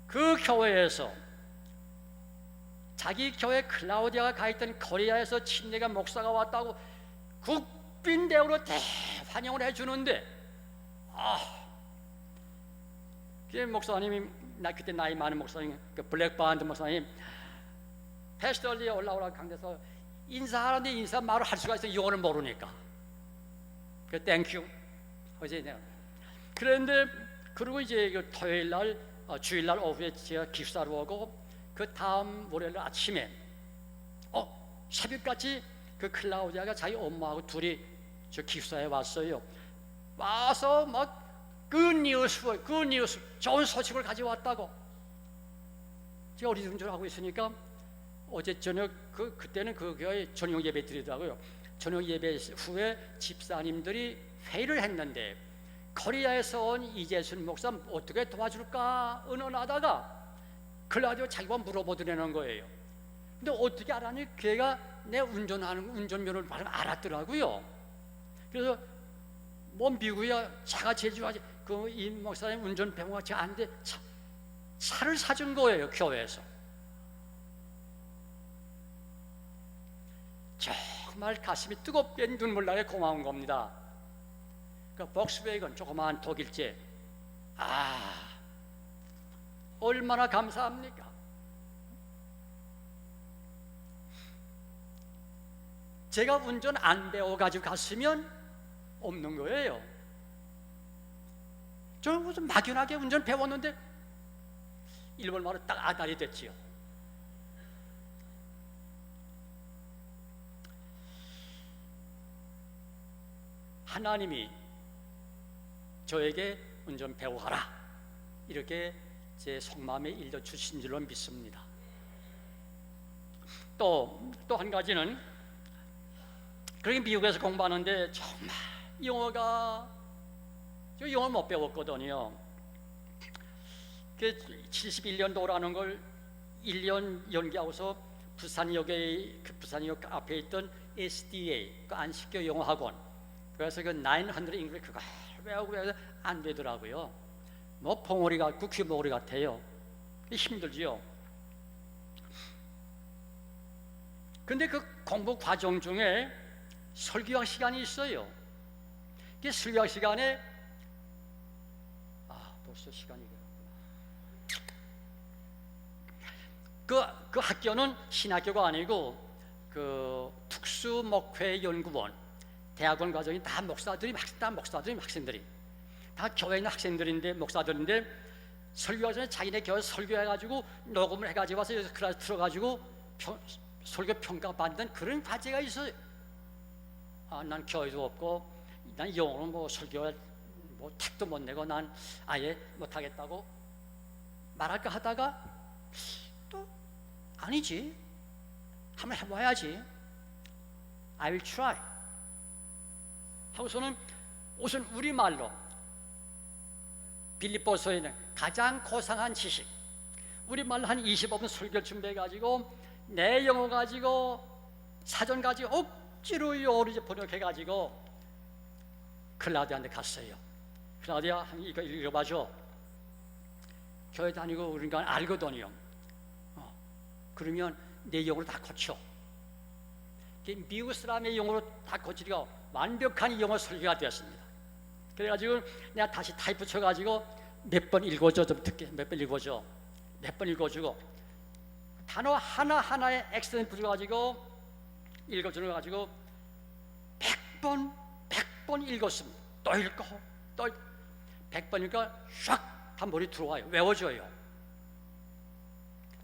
그 교회에서 자기 교회 클라우디아가 가 있던 코리아에서 침례가 목사가 왔다고 국빈 대우로 대환영을 해주는데, 그 목사님이 그때 나이 많은 목사님, 그 블랙반드 목사님, 패스터리에 올라오라고 강대서 인사하는데 인사 말을 할 수가 있어요. 영어를 모르니까. 땡큐. 그런데 그리고 이제 토요일 날, 주일 날 오후에 제가 기숙사로 오고, 그 다음 월요일 아침에 새벽같이 그 클라우디아가 자기 엄마하고 둘이 저 기숙사에 왔어요. 와서 막 굿뉴스 좋은 소식을 가져왔다고. 제가 어리둥절 하고 있으니까 어제 저녁 그때는 그 교회 저녁 예배 드리더라고요. 저녁 예배 후에 집사님들이 회의를 했는데 코리아에서 온 이재순 목사 어떻게 도와줄까 의논하다가 그래가지고 자기가 물어보더라는 거예요. 근데 어떻게 알았니? 걔가 내 운전면허를 알았더라고요. 그래서 뭐 미국이야 차가 제주하지 그 이 목사님 운전 배우가 잘 안 돼 차를 사준 거예요 교회에서. 정말 가슴이 뜨겁게 눈물 나게 고마운 겁니다. 그 복스웨이건 조그마한 독일제 얼마나 감사합니까? 제가 운전 안 배워가지고 갔으면 없는 거예요. 저는 무슨 막연하게 운전 배웠는데 일본 말로 딱 아다리 됐지요. 하나님이 저에게 운전 배워가라 이렇게 제 속마음에 일러주신 줄로 믿습니다. 또 한 가지는 그렇게 미국에서 공부하는데 정말 저 영어 못 배웠거든요. 71년도라는 걸 1년 연기하고서 부산역에 부산역 앞에 있던 SDA 그 안식교 영어학원 그래서 그 900 잉글리시 그걸 외우고 안 되더라고요. 뭐 봉오리 같고 귀머거리 같아요. 힘들지요. 근데 그 공부 과정 중에 설교학 시간이 있어요. 그 설교학 시간에 벌써 시간이 되었구나. 그 학교는 신학교가 아니고 그 특수목회연구원 대학원 과정이 다 목사들이 학생들이 다 교회에 있는 학생들인데 목사들인데 설교하기 전에 자기네 교회 설교해가지고 녹음을 해가지고 와서 여기서 클래스 들어가지고 설교 평가 받는 그런 과제가 있어요. 난 교회도 없고 난 영어로 뭐 설교 뭐 택도 못 내고 난 아예 못하겠다고 말할까 하다가 또 아니지 한번 해봐야지 I will try 하고서는 우선 우리말로 빌립보서에 있는 가장 고상한 지식 우리말로 한 25분 설교 준비해가지고 내 영어 가지고 사전 가지고 억지로 영어로 번역해가지고 클라우디아한테 갔어요. 클라우디아 이거 읽어봐줘. 교회 다니고 우리가 알거든요. 그러면 내 영어로 다 고쳐. 미국 사람의 영어로 다 고치니까 완벽한 영어 설교가 되었습니다. 그래가지고 내가 다시 타이프 쳐가지고 몇 번 읽어줘 좀 듣게 몇 번 읽어줘 몇 번 읽어주고 단어 하나하나에 액센트 붙여가지고 읽어주는 거 가지고 100번 읽었습니다. 또 읽고 또 100번이니까 샥 한 머리 들어와요. 외워져요.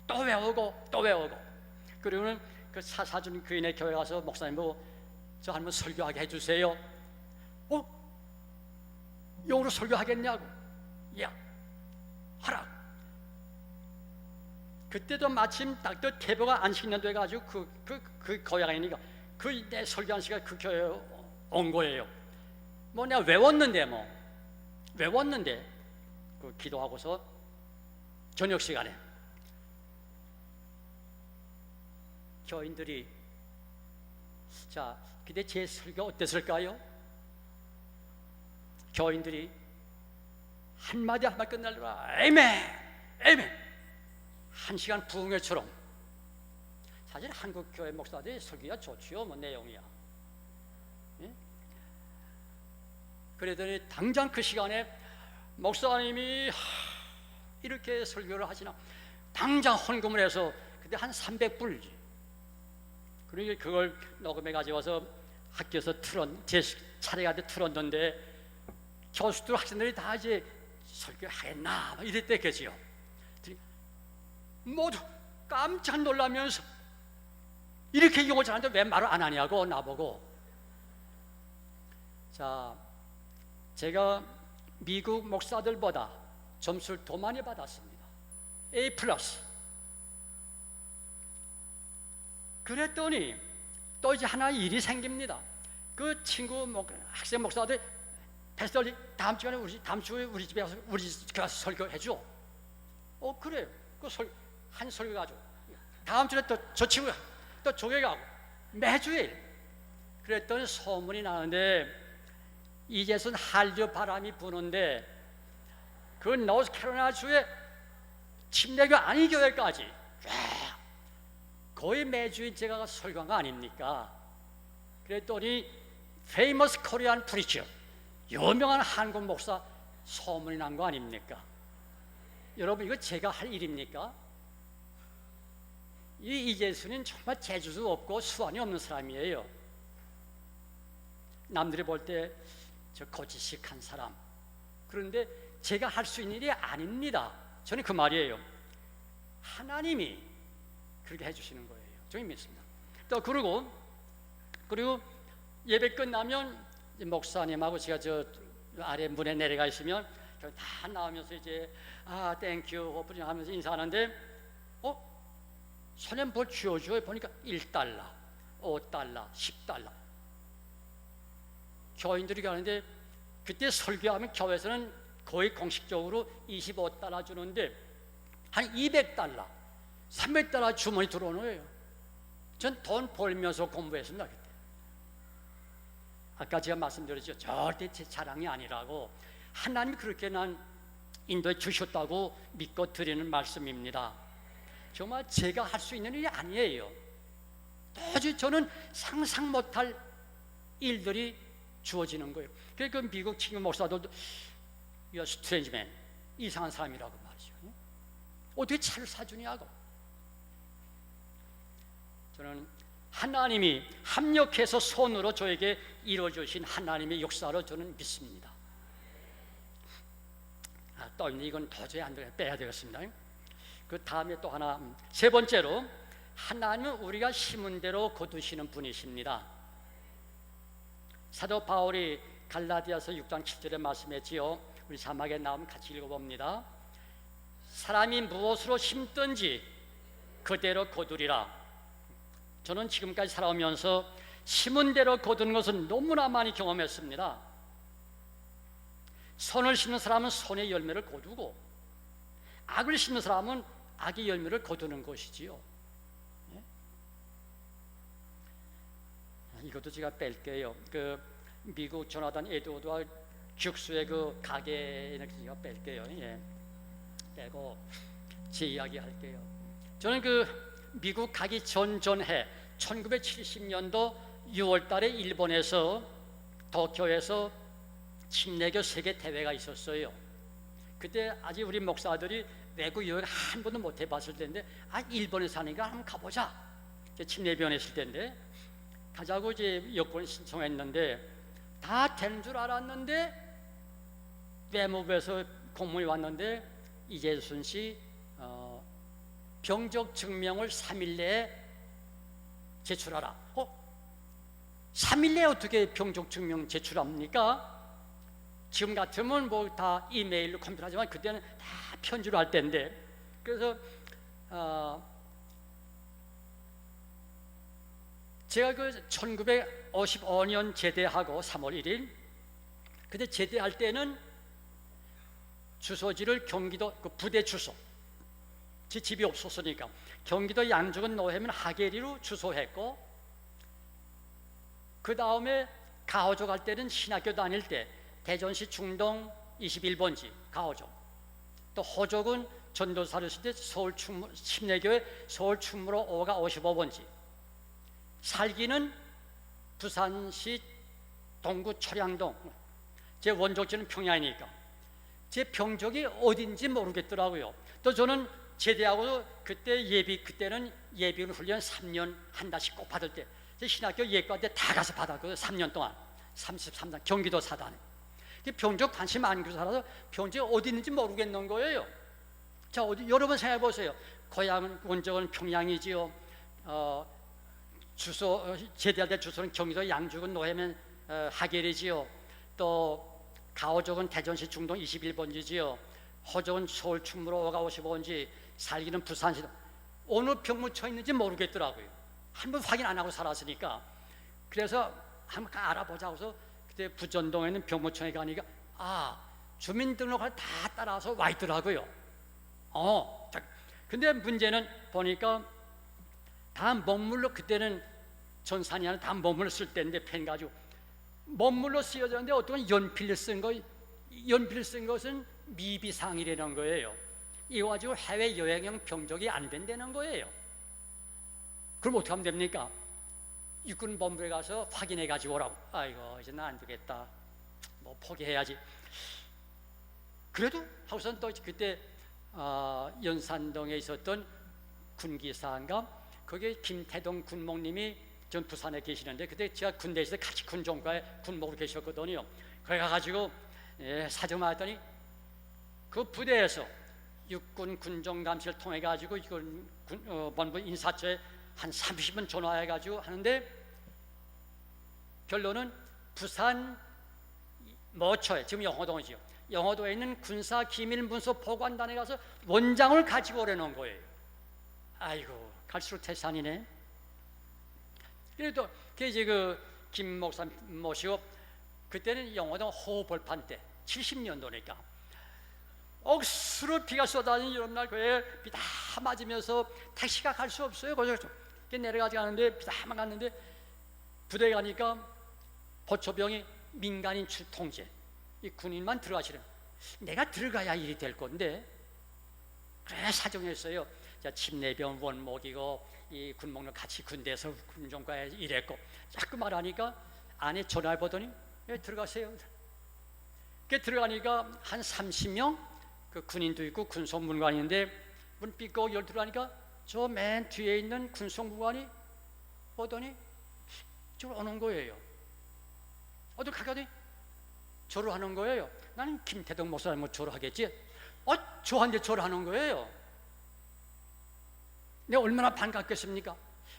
또 외우고 그러면 그 사준 교인의 교회 가서 목사님 보고 저 한번 설교하게 해주세요. 영어로 설교하겠냐고. 야 하라. 그때도 마침 딱 또 태보가 안식년 돼가지고 그 고향이니까 그 내 설교한 시간 그 교회에 온 거예요. 뭐 내가 외웠는데 그 기도하고서 저녁 시간에 교인들이 자 그때 제 설교 어땠을까요? 교인들이 한마디 끝날라 에이멘 한 시간 부흥회처럼. 사실 한국 교회 목사들이 설교가 좋지요. 뭐 내용이야. 예? 그러더니 당장 그 시간에 목사님이 이렇게 설교를 하시나 당장 헌금을 해서 그때 한 300불. 그러니까 그걸 녹음해 가져와서 학교에서 제 차례가 돼 틀었는데 교수들 학생들이 다 이제 설교하겠나 이랬댔겠지요. 모두 깜짝 놀라면서 이렇게 영어 잘하는데 왜 말을 안 하냐고 나보고. 자, 제가 미국 목사들보다 점수를 더 많이 받았습니다. A+. 그랬더니 또 이제 하나 일이 생깁니다. 그 친구 학생 목사들 패스터리 다음 주에 우리 집에 와서 우리 집에 와서 설교해 줘. 그래요. 한 설교 가지고 다음 주에 또 저 친구가 또 조교 가고 매주일. 그랬더니 소문이 나는데 이제선 한류 바람이 부는데 그 노스캐롤라이나 주의 침례교 아닌 교회까지 거의 매주일 제가 가서 설교한 거 아닙니까? 그랬더니 페이머스 코리안 프리처, 유명한 한국 목사 소문이 난 거 아닙니까? 여러분, 이거 제가 할 일입니까? 이 이재순은 정말 재주도 없고 수완이 없는 사람이에요. 남들이 볼 때 저 거짓식한 사람. 그런데 제가 할 수 있는 일이 아닙니다. 저는 그 말이에요. 하나님이 그렇게 해주시는 거예요. 저는 믿습니다. 또 그리고 예배 끝나면 목사님하고 제가 저 아래 문에 내려가 있으면 다 나오면서 이제 땡큐 오프닝 하면서 인사하는데 손에 뭘 쥐어줘요. 보니까 1달러, 5달러, 10달러. 교인들이 가는데 그때 설교하면 교회에서는 거의 공식적으로 25달러 주는데 한 200달러, 300달러 주머니 들어오는 거예요. 전 돈 벌면서 공부했습니다. 그때. 아까 제가 말씀드렸죠. 절대 제 자랑이 아니라고. 하나님이 그렇게 난 인도에 주셨다고 믿고 드리는 말씀입니다. 정말 제가 할 수 있는 일이 아니에요. 도저히 저는 상상 못할 일들이 주어지는 거예요. 그러니까 그 미국 친구 목사들도 You're a strange man, 이상한 사람이라고 말이죠. 어떻게 차를 사주냐고. 저는 하나님이 합력해서 손으로 저에게 이루어주신 하나님의 역사로 저는 믿습니다. 또 이건 도저히 안 돼요. 빼야 되겠습니다. 그 다음에 또 하나, 세 번째로 하나님은 우리가 심은 대로 거두시는 분이십니다. 사도 바울이 갈라디아서 6장 7절에 말씀했지요. 우리 자막에 나오면 같이 읽어봅니다. 사람이 무엇으로 심든지 그대로 거두리라. 저는 지금까지 살아오면서 심은 대로 거두는 것은 너무나 많이 경험했습니다. 선을 심는 사람은 선의 열매를 거두고 악을 심는 사람은 악의 열매를 거두는 것이지요. 이것도 제가 뺄게요. 그 미국 조나단 에드워드와 죽수의 그 가게는 제가 뺄게요. 빼고 제 이야기 할게요. 저는 그 미국 가기 전해 1970년도 6월달에 일본에서 도쿄에서 침례교 세계 대회가 있었어요. 그때 아직 우리 목사들이 외국 여행 한 번도 못 해봤을 텐데 일본에 사니까 한번 가보자. 침례비원에 있을 텐데 가자고 이제 여권 신청했는데 다 되는 줄 알았는데 외무부에서 공문이 왔는데 이재순 씨 병적 증명을 3일 내에 제출하라. 3일 내에 어떻게 병적 증명 제출합니까? 지금 같으면 뭐 다 이메일로 컴퓨터 하지만 그때는 다 편지로 할 때인데 그래서 제가 그 1955년 제대하고 3월 1일 그때 제대할 때는 주소지를 경기도 그 부대 주소 제 집이 없었으니까 경기도 양주군 노회면 하계리로 주소했고 그 다음에 가호조 갈 때는 신학교 다닐 때 대전시 중동 21번지 가호조 또 호족은 전도사를 했을 때 서울 침례교회 서울 충무로 5가 55번지 살기는 부산시 동구 철양동 제 원족지는 평양이니까 제 병적이 어딘지 모르겠더라고요. 또 저는 제대하고 그때는 예비군 훈련 3년 한 달씩 꼭 받을 때 신학교 예과대 다 가서 받았거든요. 3년 동안 33단 경기도 사단에 병적 관심 안 교사라서 병적이 어디 있는지 모르겠는 거예요. 자, 여러분 생각해 보세요. 고향은 원적은 평양이지요. 주소 제대할 때 주소는 경기도 양주군 노회면 하계리지요. 또 가오족은 대전시 중동 21번지지요. 호족은 서울 충무로 5가 55번지, 살기는 부산시. 어느 병무청에 있는지 모르겠더라고요. 한번 확인 안 하고 살았으니까. 그래서 한번 알아보자고 해서 그때 부전동에 있는 병무청에 가니까 주민등록을 다 따라서 와 있더라고요. 근데 문제는 보니까 다 머물러, 그때는 전산이 아니라 다 머물러 쓸 때인데 펜 가지고 머물러 쓰여졌는데 어떤 연필을 쓴 것은 미비상이라는 거예요. 이거 가지고 해외 여행형 병적이 안 된다는 거예요. 그럼 어떻게 하면 됩니까? 육군본부에 가서 확인해 가지고 오라고. 아이고, 이제 나 안 되겠다, 뭐 포기해야지. 그래도 하고선 또 그때 연산동에 있었던 군기사인가, 거기에 김태동 군목님이 전 부산에 계시는데 그때 제가 군대에서 같이 군종과에 군목으로 계셨거든요. 거기 가가지고 사정 받았더니 그 부대에서 육군 군종감시를 통해 가지고 이건 본부 인사처에 한 30분 전화해 가지고 하는데, 결론은 부산 모처에, 지금 영호동이지요, 영호도에 있는 군사기밀문서 보관단에 가서 원장을 가지고 오려는 거예요. 아이고, 갈수록 태산이네. 그래도 이제 김 목사 모시고, 그때는 영호동 호벌판 때 70년도니까 억수로 비가 쏟아지는 이런 날, 그에 비 다 맞으면서 택시가 갈 수 없어요. 거기서 내려가지 않는데 비 다 갔는데, 부대에 가니까 보초병이 민간인 출통제, 이 군인만 들어가시는. 내가 들어가야 일이 될 건데, 그래 사정했어요. 자, 침례병 원목이고 이 군목로 같이 군대에서 군종과에 일했고, 자꾸 말하니까 안에 전화를 보더니 들어가세요. 그 들어가니까 한 30명 그 군인도 있고 군속문관인데, 문 삐고 열 들어가니까 저 맨 뒤에 있는 군속문관이 보더니 저를 오는 거예요. 어디 가더니 절을 하는 거예요. 나는 김태동 목사님 뭐 절을 하겠지? 저한테 절을 하는 거예요. 내가 얼마나 반갑겠습니까?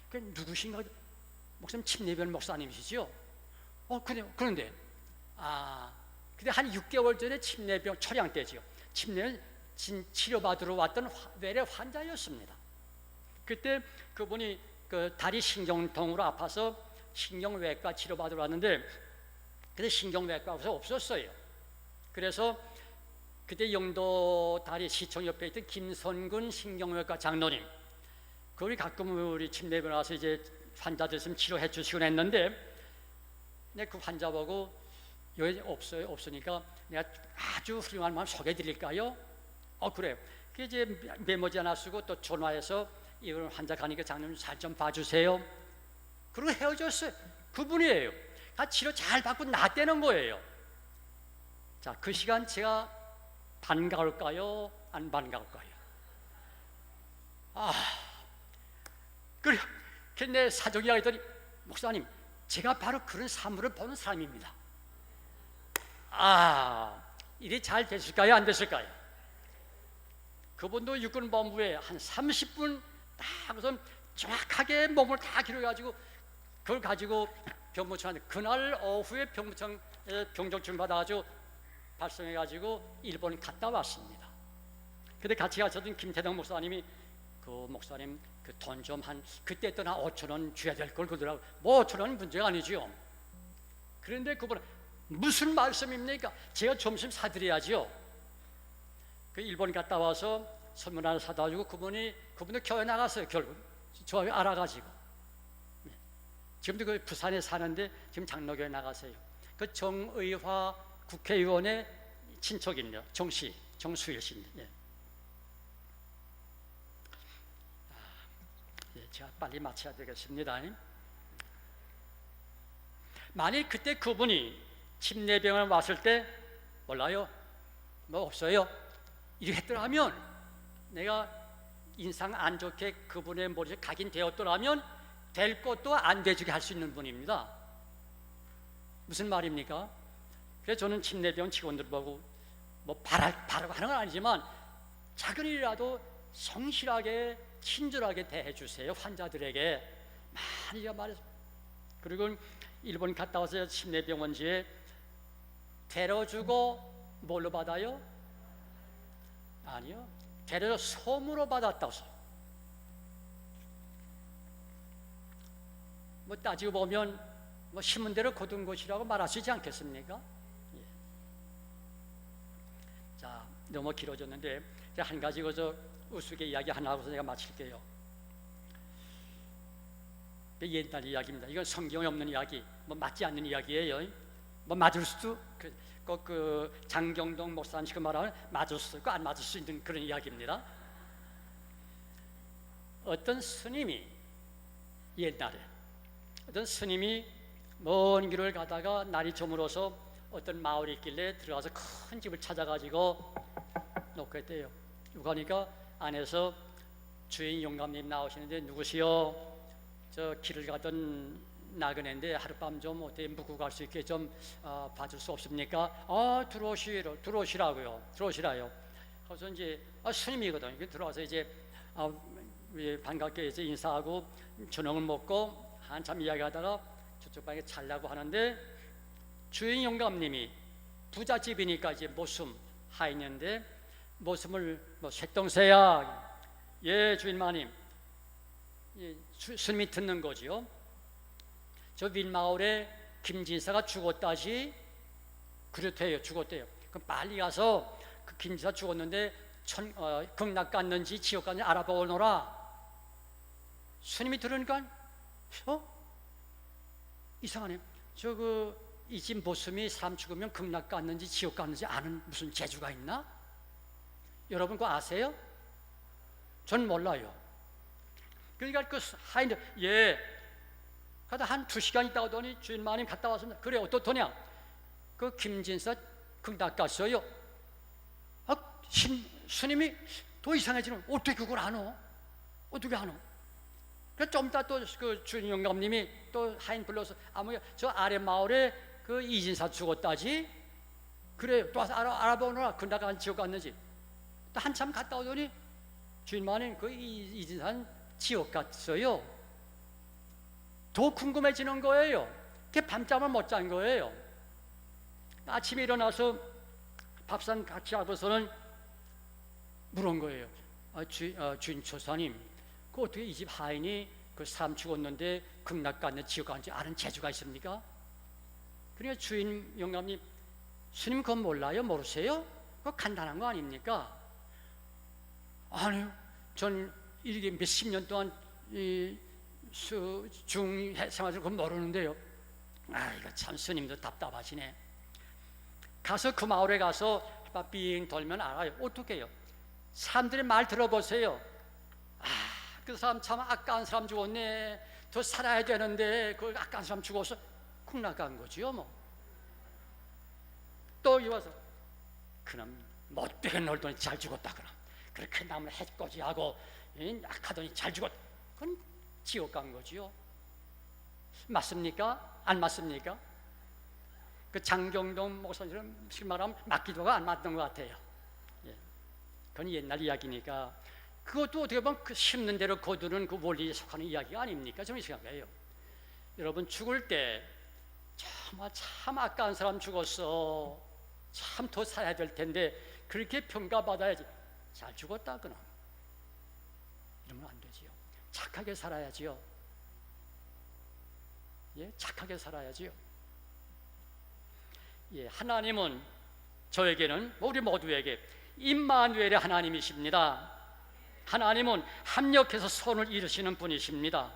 그 누구신가? 목사님 침례변 목사님이시죠? 그런데 근데 한 6개월 전에 침례병 철양 때지요. 침례 치료받으러 왔던 외래 환자였습니다. 그때 그분이 그 다리 신경통으로 아파서 신경외과 치료받으러 왔는데, 근데 신경외과에서 없었어요. 그래서 그때 영도 다리 시청 옆에 있던 김선근 신경외과 장로님, 그분이 가끔 우리 침례병 와서 이제 환자들 있으면 치료해 주시곤 했는데, 내가 그 환자 보고 여기 없으니까 내가 아주 훌륭한 마음 소개해 드릴까요? 그래요. 그 이제 메모지 하나 쓰고 또 전화해서 이런 환자 가니까 장로님 잘 좀 봐주세요. 그리고 헤어졌어요. 그분이에요. 치료 잘 받고 낫대는 거예요. 자, 그 시간 제가 반가울까요? 안 반가울까요? 그래. 내 사정이 하더니, 목사님, 제가 바로 그런 사물을 보는 사람입니다. 일이 잘 됐을까요? 안 됐을까요? 그분도 육군본부에 한 30분 딱 우선 정확하게 몸을 다 기록해가지고, 그걸 가지고 병무청한테 그날 오후에 병무청 병정증 받아가지고 발송해가지고 일본 갔다 왔습니다. 근데 같이 가셨던 김태동 목사님이, 그 목사님 그 돈 좀 그때 했던 한 5,000원 줘야 될 걸 그러더라고요. 뭐 5,000원은 문제가 아니죠. 그런데 그분은 무슨 말씀입니까? 제가 점심 사드려야죠. 그 일본 갔다 와서 선물 하나 사다 주고, 그분도 교회 나갔어요. 결국 저 알아가지고. 지금도 그 부산에 사는데 지금 장로교회 나가세요. 그 정의화 국회의원의 친척입니다. 정수일 씨인데. 제가 빨리 마쳐야 되겠습니다. 만일 그때 그분이 침례병을 왔을 때 몰라요, 뭐 없어요, 이렇게 했더라면, 내가 인상 안 좋게 그분의 머리에 각인되었더라면 될 것도 안 되주게 할 수 있는 분입니다. 무슨 말입니까? 그래서 저는 침례병 직원들 보고 뭐 바라고 하는 건 아니지만, 작은 일이라도 성실하게 친절하게 대해 주세요. 환자들에게 많이 말해서. 그리고 일본 갔다 와서 침례병원지에 데려주고 뭘로 받아요? 아니요, 데려 소문으로 받았다고. 뭐 따지고 보면 뭐 심은 대로 거둔 것이라고 말할 수 있지 않겠습니까? 예. 자, 너무 길어졌는데 한 가지 그저 우스개 이야기 하나 하고서 제가 마칠게요. 옛날 이야기입니다. 이건 성경에 없는 이야기, 뭐 맞지 않는 이야기예요. 뭐 맞을 수도 그 장경동 목사님 그 말하면 맞을 수도 있고 안 맞을 수 있는 그런 이야기입니다. 어떤 스님이 옛날에 어떤 스님이 먼 길을 가다가 날이 저물어서 어떤 마을이 있길래 들어가서 큰 집을 찾아가지고 놓고 했대요. 그러니까 안에서 주인 영감님 나오시는데 누구시오? 저 길을 가던 나그네인데 하룻밤 좀 어떻게 묵고 갈 수 있게 좀 봐줄 수 없습니까? 들어오시라고요. 들어오시라요. 그래서 이제 스님이거든. 들어와서 이제 반갑게 이제 인사하고 저녁을 먹고 한참 이야기하다가 저쪽 방에 자려고 하는데 주인 영감님이 부잣집이니까 이제 모숨 하였는데 모숨을 뭐 쇳동새야. 예, 주인 마님. 예, 스님이 듣는 거지요. 저 윗마을에 김진사가 죽었다지. 그렇대요. 죽었대요. 그럼 빨리 가서 그 김진사 죽었는데 극락 갔는지 지옥 갔는지 알아보노라. 스님이 들으니까 이상하네요. 이 집 모습이 사람 죽으면 극락 갔는지 지옥 갔는지 아는 무슨 재주가 있나? 여러분 그거 아세요? 전 몰라요. 그러니까 그 하인들 예 가다 한 2시간 있다 오더니 주인 마님 갔다 왔습니다. 그래 어떻더냐? 그 김진사 극락 갔어요. 스님이 더 이상해지는 어떻게 그걸 아노? 어떻게 아노? 좀 이따 또 그 주인 영감님이 또 하인 불러서 저 아래 마을에 그 이진사 죽었다지. 그래 또 와서 알아보느라 극락 간 지옥 갔는지. 또 한참 갔다 오더니 주인 마님 그 이진사는 지옥 갔어요. 더 궁금해지는 거예요. 그게 밤잠을 못 잔 거예요. 아침에 일어나서 밥상 같이 하고서는 물은 거예요. 주인 조사님, 그 어떻게 이 집 하인이 그 사람 죽었는데 극락 갔는지 지옥 갔는지 아는 재주가 있습니까? 그러니까 주인 영감님, 스님 그건 몰라요? 모르세요? 그거 간단한 거 아닙니까? 아니요, 전 이렇게 몇십 년 동안 중생활을 그건 모르는데요. 이거 참 스님도 답답하시네. 가서 그 마을에 가서 삥 돌면 알아요. 어떻게 해요? 사람들의 말 들어보세요. 그 사람 참 아까운 사람 죽었네. 더 살아야 되는데 그 아까운 사람 죽어서 극락 간 거지요 뭐. 또 이와서 그놈 못되게 놀더니 잘 죽었다. 그럼 그렇게 남을 해코지하고 약하더니 잘 죽었. 그건 지옥 간 거지요. 맞습니까? 안 맞습니까? 그 장경동 목사님처럼 말하면 맞기도가 안 맞는 것 같아요. 예. 그건 옛날 이야기니까. 그것도 어떻게 보면 그 심는 대로 거두는 그 원리에 속하는 이야기가 아닙니까? 저는 생각해요. 여러분 죽을 때 정말 참 아까운 사람 죽었어. 참 더 살아야 될 텐데 그렇게 평가받아야지. 잘 죽었다 그럼. 이러면 안 되지요. 착하게 살아야지요. 예, 착하게 살아야지요. 예, 하나님은 저에게는 우리 모두에게 임마누엘의 하나님이십니다. 하나님은 합력해서 손을 이루시는 분이십니다.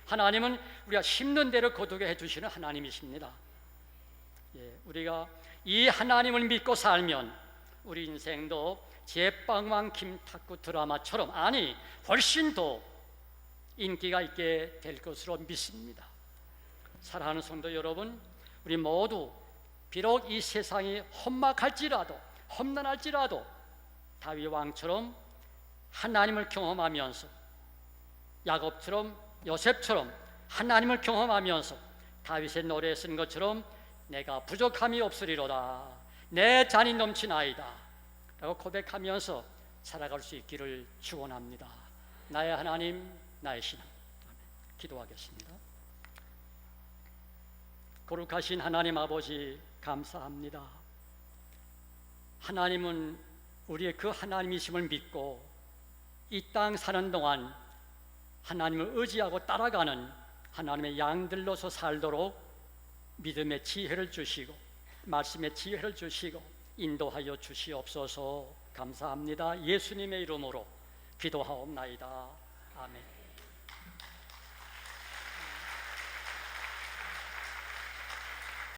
하나님은 우리가 심는 대로 거두게 해주시는 하나님이십니다. 예, 우리가 이 하나님을 믿고 살면 우리 인생도 제빵왕 김탁구 드라마처럼 훨씬 더 인기가 있게 될 것으로 믿습니다. 사랑하는 성도 여러분, 우리 모두 비록 이 세상이 험막할지라도 험난할지라도 다윗 왕처럼 하나님을 경험하면서 야곱처럼 요셉처럼 하나님을 경험하면서 다윗의 노래에 쓴 것처럼 내가 부족함이 없으리로다 내 잔이 넘치나이다 라고 고백하면서 살아갈 수 있기를 축원합니다. 나의 하나님 나의 신앙. 기도하겠습니다. 거룩하신 하나님 아버지 감사합니다. 하나님은 우리의 그 하나님이심을 믿고 이 땅 사는 동안 하나님을 의지하고 따라가는 하나님의 양들로서 살도록 믿음의 지혜를 주시고 말씀의 지혜를 주시고 인도하여 주시옵소서. 감사합니다. 예수님의 이름으로 기도하옵나이다. 아멘.